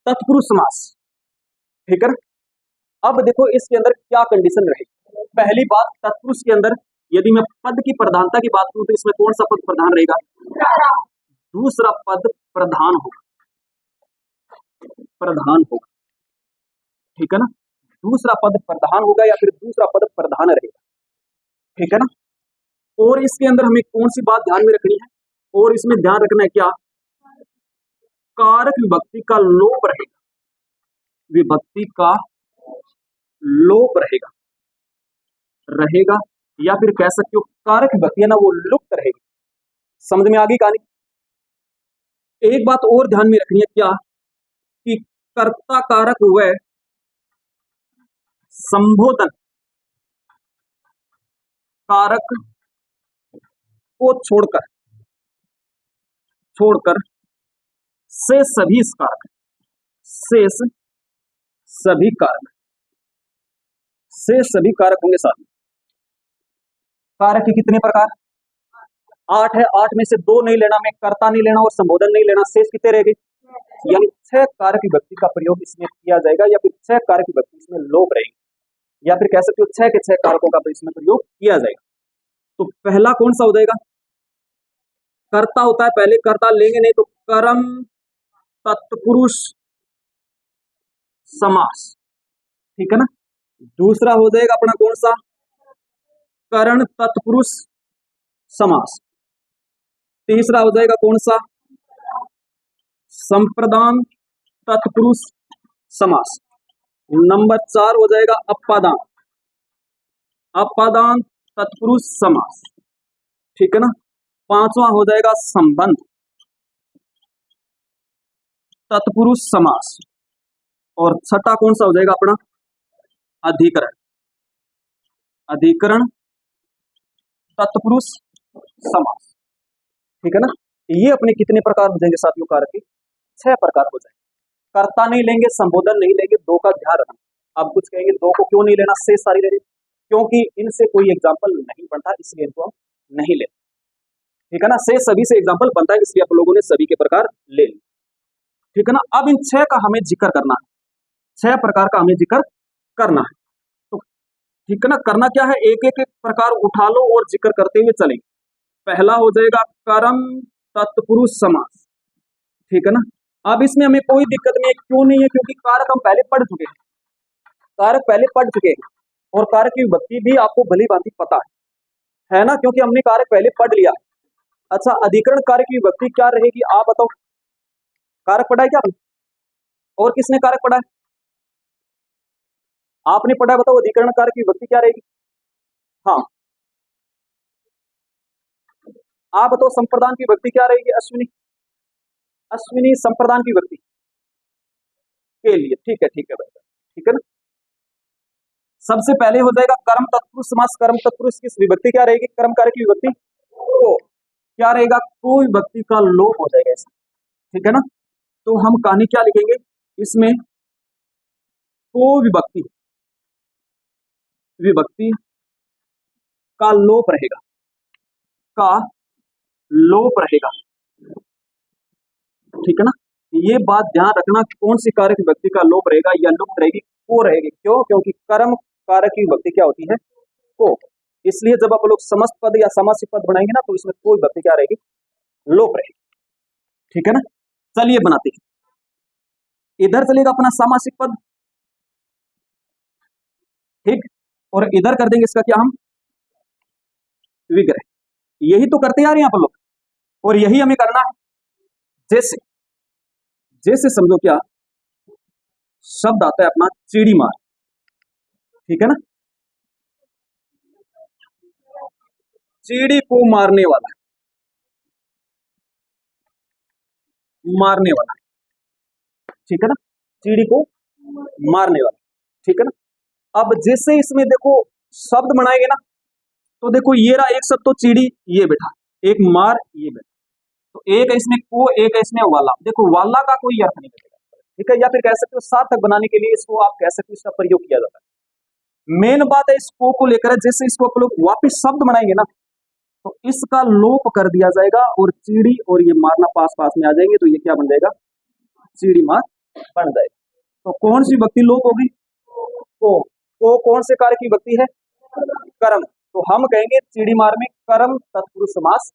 तत्पुरुष समास, ठीक है ना। अब देखो इसके अंदर क्या कंडीशन रहेगी। पहली बात, तत्पुरुष के अंदर यदि मैं पद की प्रधानता की बात करूं तो इसमें कौन सा पद प्रधान रहेगा? दूसरा पद प्रधान होगा, प्रधान होगा, ठीक है ना। दूसरा पद प्रधान होगा या फिर दूसरा पद प्रधान रहेगा, ठीक है ना। और इसके अंदर हमें कौन सी बात ध्यान में रखनी है, और इसमें ध्यान रखना है क्या? कारक विभक्ति का लोप रहेगा, विभक्ति का लोप रहेगा, रहेगा या फिर कह सकते हो कारक विभक्ति है ना वो लुप्त रहेगी। समझ में आ गई कहानी। एक बात और ध्यान में रखनी है क्या, कि कर्ता कारक हुए संबोधन कारक को छोड़कर शेष सभी कारक, शेष सभी कारक, शेष सभी कारक होंगे साथ में। कारक के कितने प्रकार? 8 है। 8 में से 2 नहीं लेना, में कर्ता नहीं लेना और संबोधन नहीं लेना, शेष कितने रह गए? यानी 6 कारक विभक्ति का प्रयोग इसमें किया जाएगा, या फिर 6 कारक विभक्ति इसमें लोप रहेगी, या फिर कह सकते हो 6 के 6 कारकों का इसमें प्रयोग किया जाएगा। तो पहला कौन सा हो जाएगा? कर्ता होता है, पहले कर्ता लेंगे नहीं तो कर्म तत्पुरुष समास, ठीक है ना। दूसरा हो जाएगा अपना कौन सा? करण तत्पुरुष समास। तीसरा हो जाएगा कौन सा? संप्रदान तत्पुरुष समास। नंबर 4 हो जाएगा अपादान, अपादान तत्पुरुष समास, ठीक है ना। 5वां हो जाएगा संबंध तत्पुरुष समास, और 6ठा कौन सा हो जाएगा अपना? अधिकरण, अधिकरण तत्पुरुष समास, ठीक है ना। ये अपने कितने प्रकार हो जाएंगे साथियों? कारक के 6 प्रकार हो जाएंगे। कर्ता नहीं लेंगे, संबोधन नहीं लेंगे, 2 का ध्यान रखना। आप कुछ कहेंगे 2 को क्यों नहीं लेना, शेष सारी ले लें, क्योंकि इनसे कोई एग्जाम्पल नहीं बनता इसलिए इनको हम नहीं लेते, ठीक है ना। शेष सभी से एग्जाम्पल बनता है इसलिए आप लोगों ने सभी के प्रकार ले लिए, ठीक है ना। अब इन 6 का हमें जिक्र करना है, 6 प्रकार का हमें जिक्र करना है, तो ठीक है ना। करना क्या है, एक एक प्रकार उठा लो और जिक्र करते हुए चलेंगे। पहला हो जाएगा कर्म तत्पुरुष समास, ठीक है ना। अब इसमें हमें कोई दिक्कत नहीं है, क्यों नहीं है? क्योंकि कारक हम पहले पढ़ चुके हैं, कारक पहले पढ़ चुके हैं, और कारक की विभक्ति भी आपको भली भांति पता है ना, क्योंकि हमने कारक पहले पढ़ लिया। अच्छा, अधिकरण कारक की विभक्ति क्या रहेगी आप बताओ? कारक पढ़ा है क्या? और किसने कारक पढ़ा है? आपने पढ़ा है, बताओ अधिकरण कारक की विभक्ति क्या रहेगी? हाँ, आप बताओ संप्रदान की विभक्ति क्या रहेगी? अश्विनी, अश्विनी संप्रदान की विभक्ति के लिए, ठीक है भाई, ठीक है ना। सबसे पहले हो जाएगा कर्म तत्पुरुष समास। कर्म तत्पुरुष की विभक्ति क्या रहेगी? कर्म कारक की विभक्ति को क्या रहेगा? को विभक्ति का लोप हो जाएगा इसमें, ठीक है ना। तो हम कहानी क्या लिखेंगे इसमें? को विभक्ति, विभक्ति का लोप रहेगा, का लोप रहेगा, ठीक है ना। ये बात ध्यान रखना, कौन सी कारक विभक्ति का लोप रहेगा या लुप्त रहेगी? को रहेगी। क्यों? क्योंकि कर्म कारक की विभक्ति क्या होती है? को। इसलिए जब आप लोग समस्त पद या समासिक पद बनाएंगे ना तो इसमें को विभक्ति क्या रहेगी? लोप रहेगी, ठीक है ना। चलिए बनाते हैं, इधर चलेगा अपना सामासिक पद, ठीक, और इधर कर देंगे इसका क्या हम? विग्रह। यही तो करते आ रहे हैं आप लोग, और यही हमें करना है। जैसे जैसे समझो क्या शब्द आता है अपना चिड़ी मार, ठीक है ना। चिड़ी को मारने वाला, मारने वाला, ठीक है ना। चिड़ी को मारने वाला, ठीक है ना। अब जैसे इसमें देखो शब्द बनाएंगे ना, तो देखो ये रहा एक शब्द तो चिड़ी, ये बैठा, एक मार, ये बैठा, तो एक है इसमें को, एक है इसमें वाला। देखो वाला का कोई अर्थ नहीं बचेगा, ठीक है। या फिर कह सकते हो सार्थक बनाने के लिए इसको आप कह सकते हो इसका प्रयोग किया जाता है। मेन बात है इस को लेकर, जैसे इसको आप लोग वापिस शब्द बनाएंगे ना तो इसका लोप कर दिया जाएगा, और चिड़ी और ये मारना पास पास में आ जाएंगे, तो ये क्या बन जाएगा? चिड़ी मार बन जाएगा। तो कौन सी विभक्ति लोप होगी? को कौन से कार्य की विभक्ति है? कर्म। तो हम कहेंगे सीढ़ी मार में कर्म तत्पुरुष समास।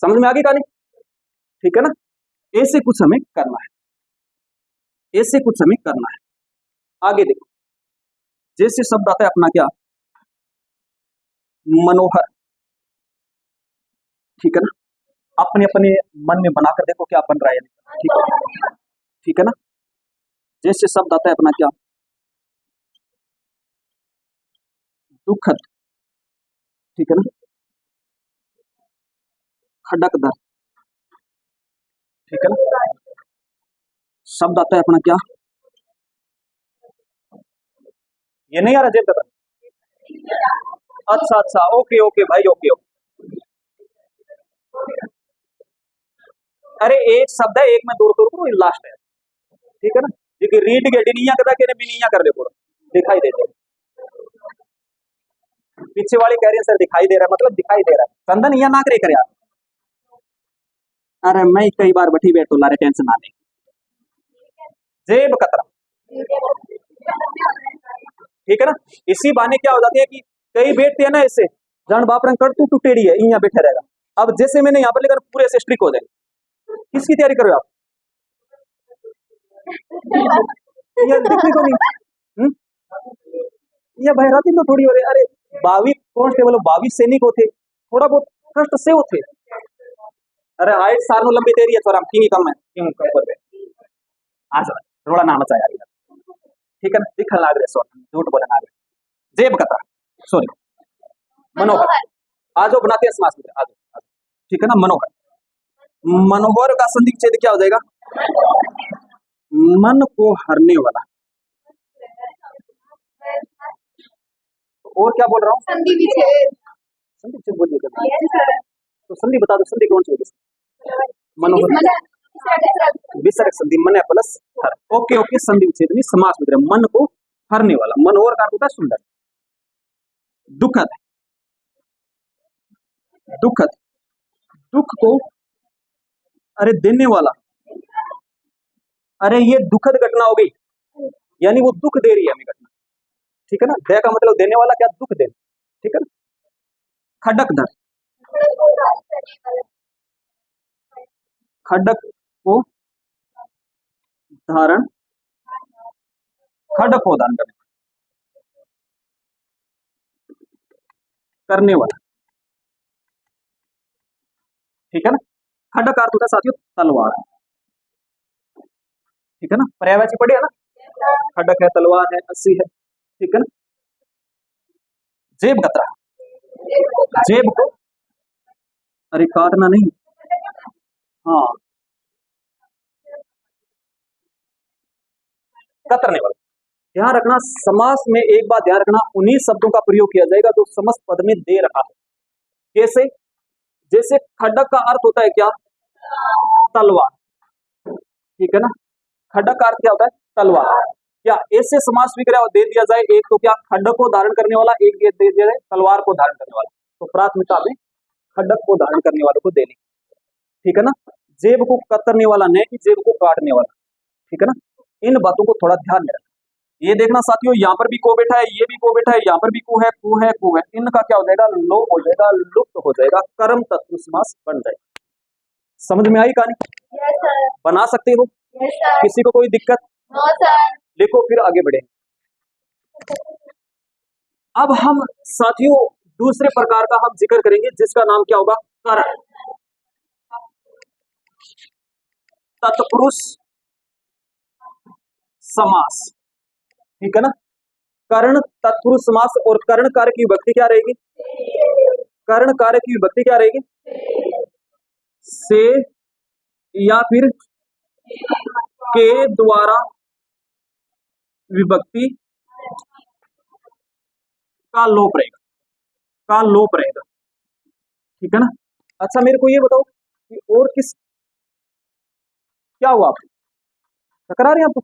समझ में आ गई कहानी? ठीक है ना? ऐसे कुछ हमें करना है, ऐसे कुछ हमें करना है। आगे देखो, जैसे शब्द आता है अपना क्या, मनोहर। ठीक है ना? अपने अपने मन में बनाकर देखो क्या बन रहा है। ठीक है, ठीक है ना? जैसे शब्द आता है अपना क्या, दुखद। ठीक है ना? खडकदर। ठीक है ना? शब्द आता है अपना क्या, ये नहीं आ रहा जेब का? अच्छा अच्छा, ओके ओके भाई, ओके ओके। अरे एक शब्द है, एक में दो करो, लास्ट है। ठीक है ना? क्योंकि रीड के डिनिया कदा के बिनिया कर ले पूरा दिखाई देते हैं। पीछे वाली कह रही है सर दिखाई दे रहा है, मतलब दिखाई दे रहा है। संदन या ना करे कर यार। अरे मैं कई बार बैठी बैठ तो ला रहे, टेंशन ना ले। जेब कतरा। ठीक है ना? इसी बहाने क्या हो जाती है कि कई बैठते हैं ना ऐसे, जान बाप रंग कर तू टूटेड़ी है, यहाँ बैठे रहेगा। अब जैसे मैंने यहाँ पर लेकर पूरे से स्ट्रिक हो जाए। किसकी तैयारी करो आप? ये दिखने को नहीं। ये भैराती तो थोड़ी हो रही। अरे 22 कांस्टेबल 22 सैनिक होते, थोड़ा बहुत कष्ट से होते। अरे हाइट सारनो लंबी तेरी है थोड़ा, क्यों कम है, क्यों कम कर दे। आ जा थोड़ा नाम बचा यार। ठीक है ना? दिखन लाग रहे, सॉरी झूठ बोलना आ रहे। जेब कतरा, सॉरी मनोहर। आज वो बनाते हैं समास में, आज। ठीक है ना? मनोहर। मनोहर का संधि विच्छेद क्या हो जाएगा? मन को हरने वाला। और क्या बोल रहा हूँ? संधि विच्छेद। संधि विच्छेद बोलिए तो संधि बता दो, संधि कौन सी होगी? मनोहर विसर्ग संधि, मन प्लस हर। ओके ओके, संधि विच्छेद नहीं, समास में मन को हरने वाला। मनोहर का अर्थ होता है सुंदर। दुखद, दुखद दुख को अरे देने वाला। अरे ये दुखद घटना हो गई, यानी वो दुख दे रही है हमें घटना। ठीक है ना? दया का मतलब देने वाला, क्या दुख दे। ठीक है ना? खडकधर, खडक को धारण, खडक को धारण करने वाला। ठीक है ना? खडक का अर्थ होता है साथियों तलवार। ठीक है ना? पर्यायवाची पढ़ी है ना? खडक है, तलवार है, अस्सी है। ठीक है ना? जेब कतरा, जेब को अरे काटना नहीं, हाँ कतरने वाला। ध्यान रखना, समास में एक बात ध्यान रखना, उन्हीं शब्दों का प्रयोग किया जाएगा जो समस्त पद में दे रखा है। कैसे? जैसे खडक का अर्थ होता है क्या? तलवार। ठीक है ना? खडक का अर्थ क्या होता है? तलवार। क्या ऐसे समास विग्रह दे दिया जाए, एक तो क्या खडक को धारण करने वाला, एक दे दिया जाए तलवार को धारण करने वाला, तो प्राथमिकता में खडक को धारण करने वालों को देनी। ठीक है ना? जेब को कतरने वाला नहीं कि जेब को काटने वाला। ठीक है ना? इन बातों को थोड़ा ध्यान में रखना। ये देखना साथियों, यहाँ पर भी को बैठा है, ये भी को बैठा है, यहाँ पर भी को है, को है, को है। इनका क्या हो जाएगा? लोप हो जाएगा, लुप्त हो जाएगा, कर्म तत्पुरुष समास बन जाएगा। समझ में आई कहानी? yes, बना सकते हो? yes, किसी को कोई दिक्कत? no, लिखो फिर आगे बढ़े। अब हम साथियों दूसरे प्रकार का हम जिक्र करेंगे, जिसका नाम क्या होगा? कारण तत्पुरुष समास। ठीक है ना? कर्ण तत्पुरुष समास, और कर्ण कार्य की विभक्ति क्या रहेगी? कर्ण कार्य की विभक्ति क्या रहेगी? से या फिर के द्वारा विभक्ति का लोप रहेगा, का लोप रहेगा। ठीक है ना? अच्छा मेरे को ये बताओ कि और किस, क्या हुआ आप टकरा रहे हैं आप?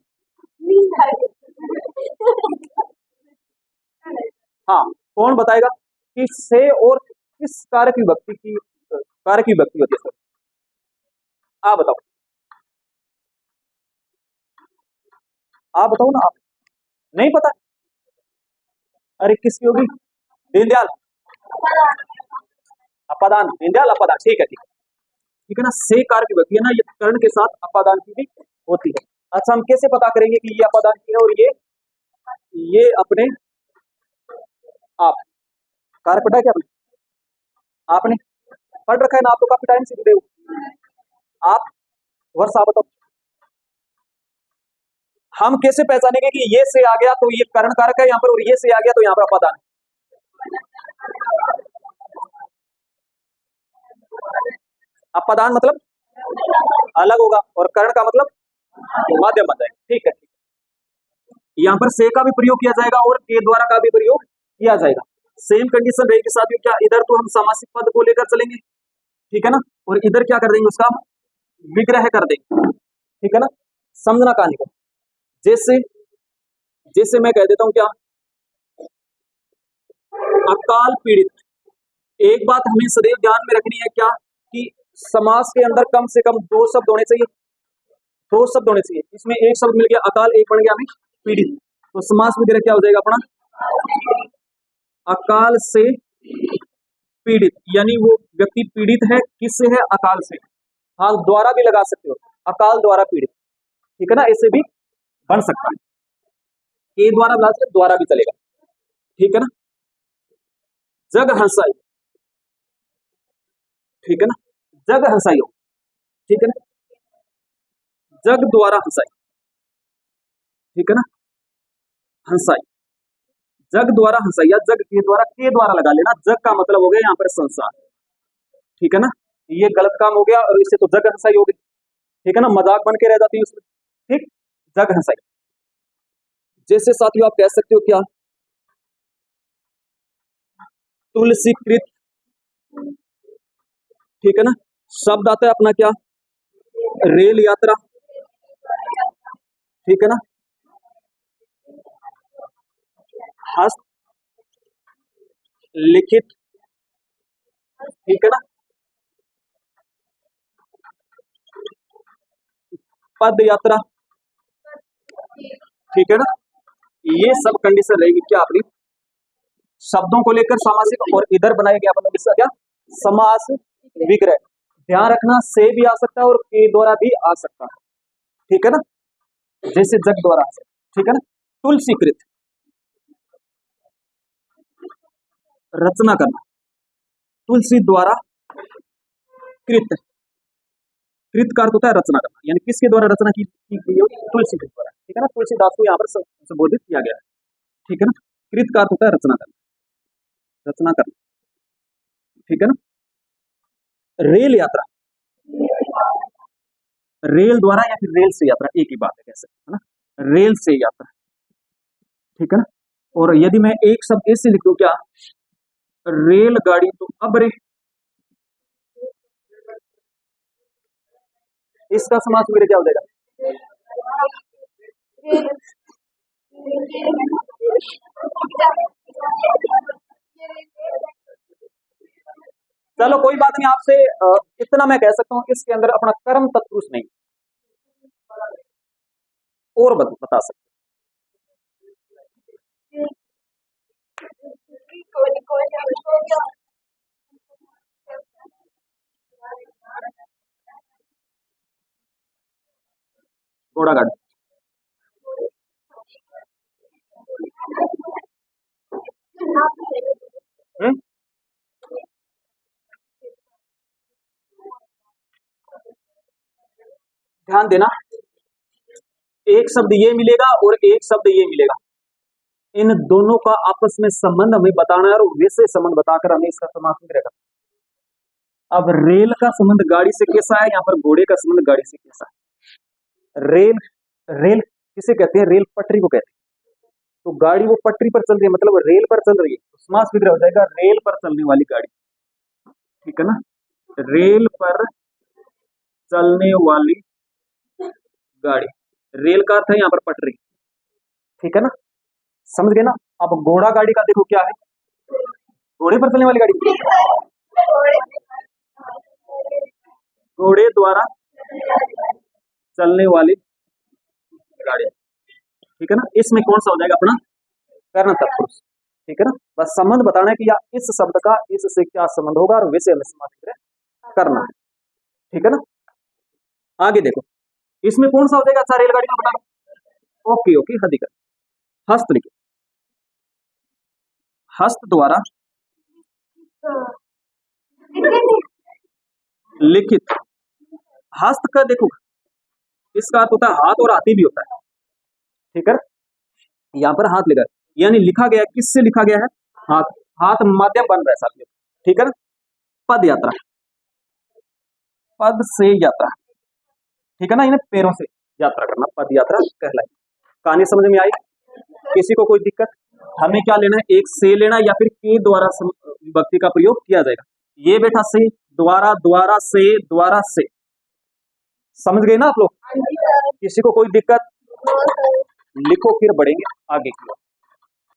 हाँ, कौन बताएगा कि से और किस कार्य की विभक्ति की, कार्य की विभक्ति होती है? आप बताओ। आप बताओ ना, आप नहीं पता? अरे किसकी होगी? दीनदयाल अपादान, दीनदयाल अपादान, ठीक है ठीक है। ठीक है ना, से कार की होती है ना, ये कर्ण के साथ अपादान की भी होती है। अच्छा, हम कैसे पता करेंगे कि ये अपादान की है और ये अपने आप? कार पढ़ा क्या आपने? आपने पढ़ रखा है ना, आप तो काफी टाइम से जुड़े हो। आप वर्ष आप बताओ, हम कैसे पहचानेंगे कि ये से आ गया तो ये कर्ण कारक है यहाँ पर, और ये से आ गया तो यहाँ पर अपादान है? अपादान मतलब अलग होगा, और कर्ण का मतलब माध्यम बन जाएगा। ठीक है, यहाँ पर से का भी प्रयोग किया जाएगा और के द्वारा का भी प्रयोग किया जाएगा। सेम कंडीशन रहेगी साथियों, क्या इधर तो हम समासिक पद को लेकर चलेंगे, ठीक है ना, और इधर क्या कर देंगे, उसका विग्रह कर देंगे। ठीक है ना, समझना कहानी को। जैसे जैसे मैं कह देता हूं क्या, अकाल पीड़ित। एक बात हमें सदैव ध्यान में रखनी है क्या, कि समास के अंदर कम से कम दो शब्द होने चाहिए, दो शब्द होने चाहिए। इसमें एक शब्द मिल गया अकाल, एक बन गया हमें पीड़ित, तो समास विग्रह क्या हो जाएगा अपना, अकाल से पीड़ित, यानी वो व्यक्ति पीड़ित है, किससे है, अकाल से। हाँ, द्वारा भी लगा सकते हो, अकाल द्वारा पीड़ित, ठीक है ना, ऐसे भी बन सकता है। के द्वारा लगा सकते, द्वारा भी चलेगा, ठीक है ना। जग हंसाई, ठीक है ना, जग हंसाई हो, ठीक है ना, जग द्वारा हंसाई, ठीक है ना, हंसाई, जग द्वारा हंसाई, या जग के द्वारा लगा लेना। जग का मतलब हो गया यहाँ पर संसार, ठीक है ना, ये गलत काम हो गया और इससे तो जग हंसाई हो गई, ठीक है ना, मजाक बन के रह जाती है उसमें, ठीक, जग हंसाई। जैसे साथियों आप कह सकते हो क्या, तुलसीकृत, ठीक है ना, शब्द आता है अपना क्या, रेल यात्रा, ठीक है ना, हस्त लिखित, ठीक है ना, पद यात्रा, ठीक है ना, ये सब कंडीशन रहेगी क्या अपनी, शब्दों को लेकर सामासिक, और इधर बनाया गया अपना किसका क्या, समास विग्रह। ध्यान रखना, से भी आ सकता है और के द्वारा भी आ सकता है, ठीक है ना, जैसे जग द्वारा, ठीक है ना। तुलसीकृत, रचना करना, तुलसी द्वारा कृत, कृत का अर्थ होता है रचना करना, यानी किसके द्वारा रचना की गई हो, तुलसी के द्वारा, ठीक है ना, तुलसीदास को यहाँ पर संबोधित किया गया है, ठीक है ना। कृत का अर्थ होता है रचना करना, रचना करना, ठीक है ना। रेल यात्रा, रेल द्वारा या फिर रेल से यात्रा, एक ही बात है, कैसे है ना, रेल से यात्रा, ठीक है ना। और यदि मैं एक शब्द ऐसे लिख दूं क्या, रेलगाड़ी, तो अब रे, इसका समास मेरे क्या हो जाएगा, चलो कोई बात नहीं, आपसे इतना मैं कह सकता हूँ, इसके अंदर अपना कर्म तत्पुरुष नहीं, और बता सकते, घोड़ा गाड़ी, ध्यान देना, एक शब्द ये मिलेगा और एक शब्द ये मिलेगा, इन दोनों का आपस में संबंध हमें बताना है, और वैसे संबंध बताकर हमें इसका समास करना। अब रेल का संबंध गाड़ी से कैसा है, यहाँ पर घोड़े का संबंध गाड़ी से कैसा है। रेल, रेल किसे कहते हैं, रेल पटरी को कहते हैं, तो गाड़ी वो पटरी पर चल रही है, मतलब रेल पर चल रही है, तो समास विग्रह हो जाएगा रेल पर चलने वाली गाड़ी, ठीक है ना, रेल पर चलने वाली गाड़ी, रेल का अर्थ है यहाँ पर पटरी, ठीक है ना, समझ गए ना। अब घोड़ा गाड़ी का देखो क्या है, घोड़े पर चलने वाली गाड़ी, घोड़े द्वारा चलने वाली गाड़ी, ठीक है ना। इसमें कौन सा हो जाएगा अपना कर्ण तत्पुरुष, ठीक है ना। बस संबंध बताना है कि या इस शब्द का इससे क्या संबंध होगा और विषय में समास करना है, ठीक है ना। आगे देखो इसमें कौन सा हो जाएगा अच्छा रेलगाड़ी का बता। ओके ओके अधिकरण, हस्तलिखित, हस्त द्वारा लिखित, हस्त का देखो इसका अर्थ होता है हाथ और हाथी भी होता है, ठीक है। यहाँ पर हाथ लिखा है यानी लिखा गया किससे लिखा गया है, हाथ, हाथ माध्यम बन रहा है साथियों, ठीक है ना। पद यात्रा, पद से यात्रा, ठीक है ना, इन्हें पैरों से यात्रा करना पद यात्रा कहलाई। कहानी समझ में आई, किसी को कोई दिक्कत, हमें क्या लेना है, एक से लेना या फिर के द्वारा विभक्ति का प्रयोग किया जाएगा। ये बेटा से, द्वारा, द्वारा से, समझ गए ना आप लोग। किसी को कोई दिक्कत लिखो फिर बढ़ेंगे आगे की ओर।